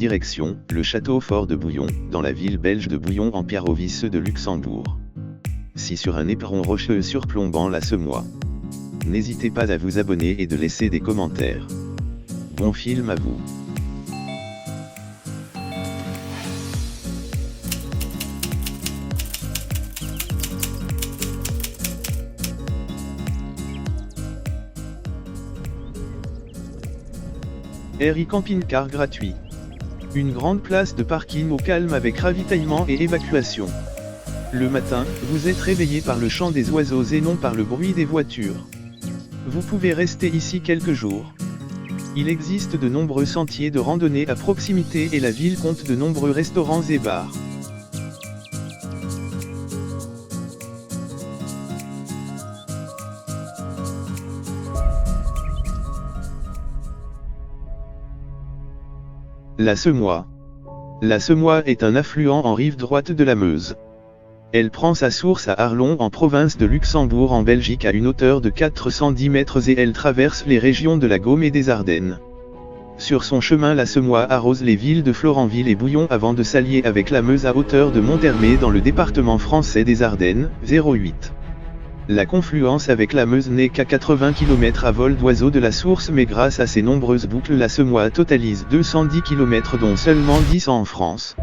Direction, le château fort de Bouillon, dans la ville belge de Bouillon en Pierre-au-Visseux de Luxembourg. Si sur un éperon rocheux surplombant la Semois. N'hésitez pas à vous abonner et de laisser des commentaires. Bon film à vous. RI camping-car gratuit. Une grande place de parking au calme avec ravitaillement et évacuation. Le matin, vous êtes réveillé par le chant des oiseaux et non par le bruit des voitures. Vous pouvez rester ici quelques jours. Il existe de nombreux sentiers de randonnée à proximité et la ville compte de nombreux restaurants et bars. La Semois. La Semois est un affluent en rive droite de la Meuse. Elle prend sa source à Arlon en province de Luxembourg en Belgique à une hauteur de 410 mètres et elle traverse les régions de la Gaume et des Ardennes. Sur son chemin la Semois arrose les villes de Florenville et Bouillon avant de s'allier avec la Meuse à hauteur de Monthermé dans le département français des Ardennes, 08. La confluence avec la Meuse n'est qu'à 80 km à vol d'oiseau de la source mais grâce à ses nombreuses boucles la Semois totalise 210 km dont seulement 10 en France.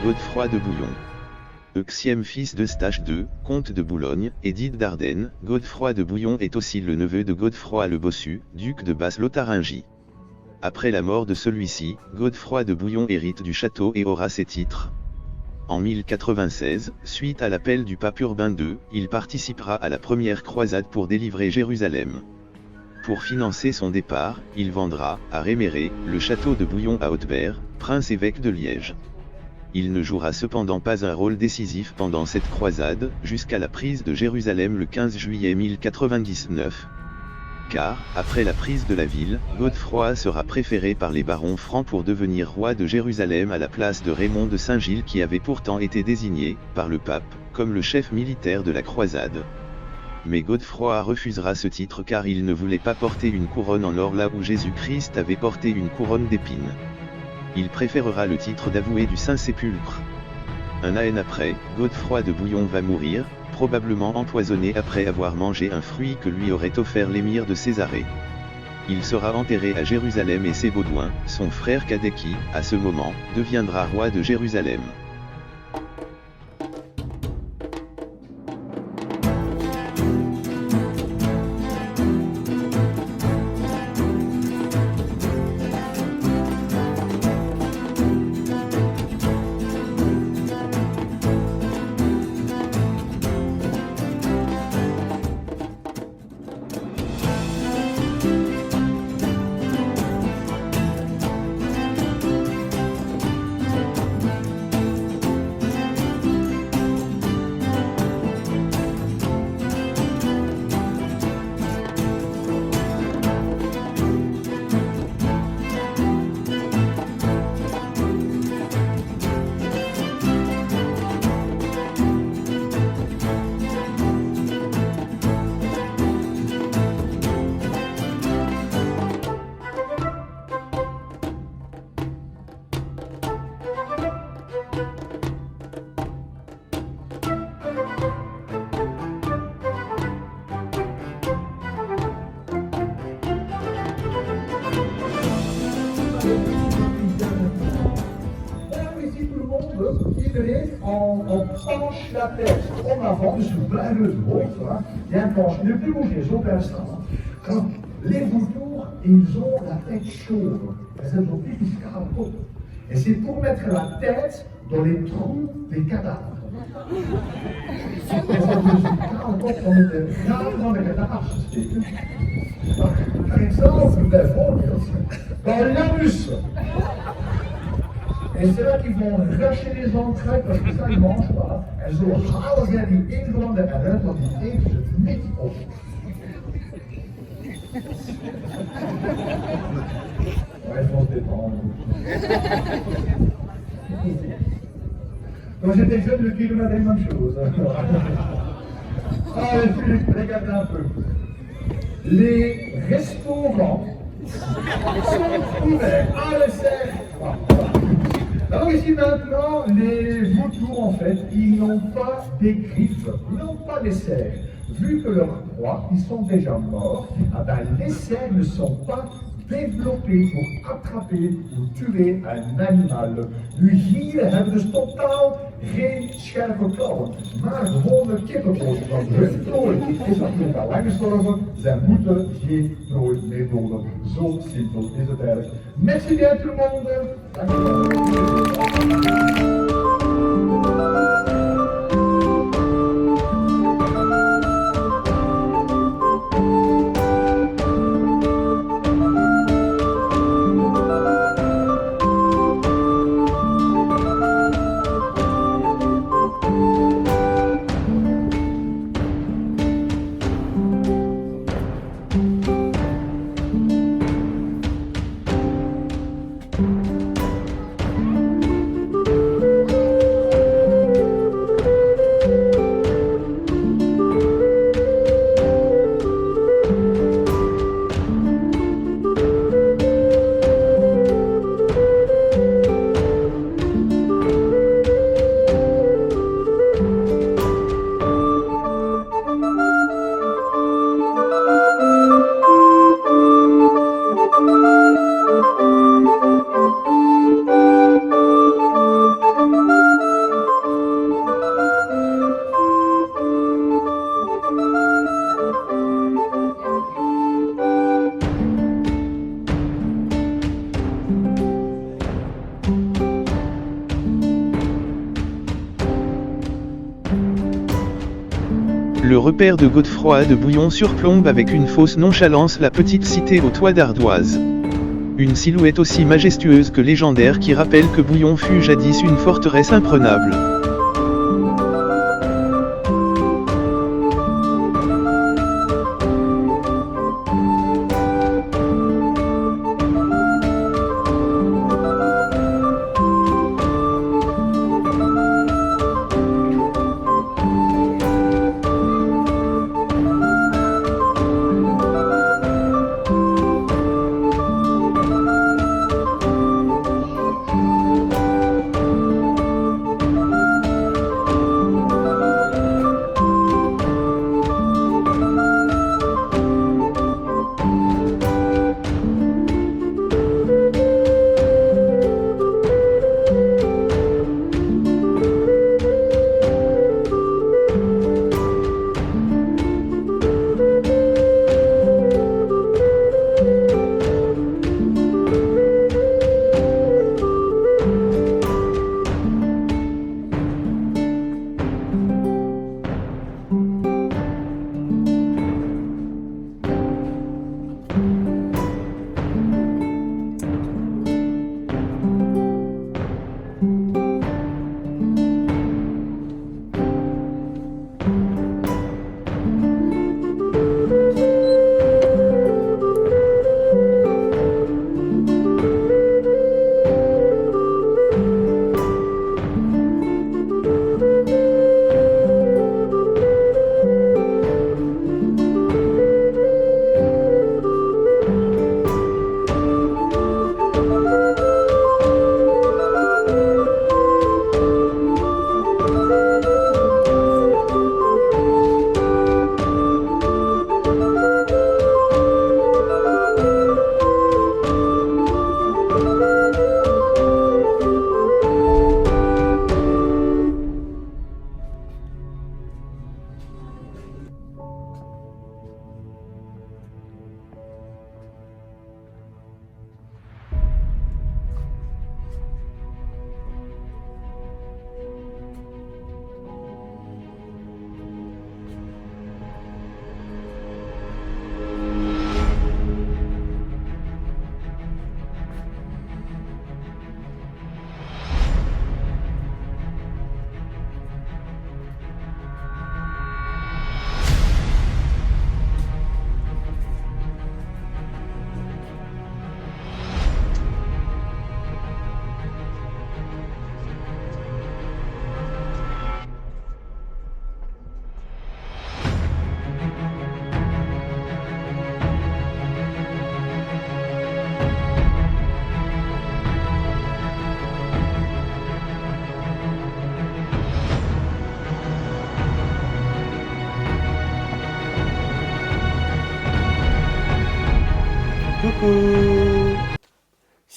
Godefroy de Bouillon. Euxième fils d'Eustache II, comte de Boulogne, édile d'Ardennes, Godefroy de Bouillon est aussi le neveu de Godefroy le Bossu, duc de Basse-Lotharingie. Après la mort de celui-ci, Godefroy de Bouillon hérite du château et aura ses titres. En 1096, suite à l'appel du pape Urbain II, il participera à la première croisade pour délivrer Jérusalem. Pour financer son départ, il vendra, à Réméré, le château de Bouillon à Hautebert, prince-évêque de Liège. Il ne jouera cependant pas un rôle décisif pendant cette croisade, jusqu'à la prise de Jérusalem le 15 juillet 1099. Car, après la prise de la ville, Godefroy sera préféré par les barons francs pour devenir roi de Jérusalem à la place de Raymond de Saint-Gilles qui avait pourtant été désigné, par le pape, comme le chef militaire de la croisade. Mais Godefroy refusera ce titre car il ne voulait pas porter une couronne en or là où Jésus-Christ avait porté une couronne d'épines. Il préférera le titre d'avoué du Saint-Sépulcre. Un an après, Godefroy de Bouillon va mourir, probablement empoisonné après avoir mangé un fruit que lui aurait offert l'émir de Césarée. Il sera enterré à Jérusalem et c'est Baudouin, son frère cadet qui, à ce moment, deviendra roi de Jérusalem. ici tout le monde, iedereen, on penche la tête en avant, dus we blijven het hoofd, voilà. Bien penché, ne plus bouger, zo blijven staan. Alors, les vautours, ils ont la tête chauve. Elles ont typisch kale kop. Et c'est pour mettre la tête dans les trous des cadavres. En dat dus een kale kop om in de gaten van de kadavers te steken. Par exemple, bijvoorbeeld, dans l'anus. Et c'est là qu'ils vont lâcher les entrailles parce que ça, ils ne mangent pas. En zo halen zij die ingewanden eruit, want die eten ze niet op. Ouais, il faut se détendre. Quand j'étais jeune, le kilo avait la même chose. Allez, Philippe, regardez un peu. Les restaurants sont ouverts à l'essai. Alors ici maintenant, les vautours en fait, ils n'ont pas des griffes, ils n'ont pas les serres. Vu que leurs proies, ils sont déjà morts, ah ben, les serres ne sont pas développées pour attraper ou tuer un animal. Nu hier hebben we dus totaal geen scherpe klauwen, maar gewone kippenpoot. Want hun prooi is natuurlijk al lang gestorven, zij moeten geen prooi meer doden. Zo simpel is het eigenlijk. Merci bien tout le monde. Le repère de Godefroy de Bouillon surplombe avec une fausse nonchalance la petite cité aux toits d'ardoise. Une silhouette aussi majestueuse que légendaire qui rappelle que Bouillon fut jadis une forteresse imprenable.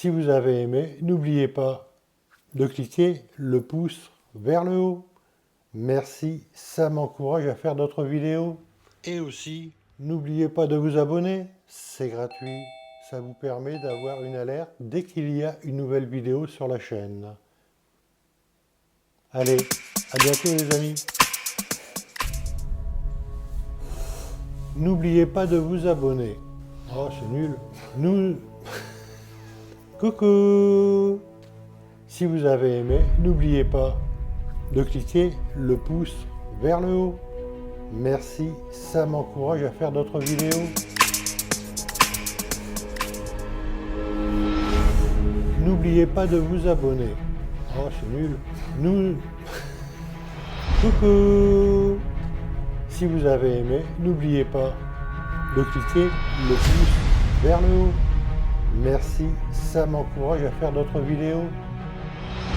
Si vous avez aimé, n'oubliez pas de cliquer le pouce vers le haut. Merci, ça m'encourage à faire d'autres vidéos. Et aussi, n'oubliez pas de vous abonner, c'est gratuit. Ça vous permet d'avoir une alerte dès qu'il y a une nouvelle vidéo sur la chaîne. Allez, à bientôt les amis. N'oubliez pas de vous abonner. Oh, c'est nul. Coucou. Si vous avez aimé, n'oubliez pas de cliquer le pouce vers le haut. Merci, ça m'encourage à faire d'autres vidéos. N'oubliez pas de vous abonner. Oh, c'est nul. Coucou. Si vous avez aimé, n'oubliez pas de cliquer le pouce vers le haut. Merci, ça m'encourage à faire d'autres vidéos.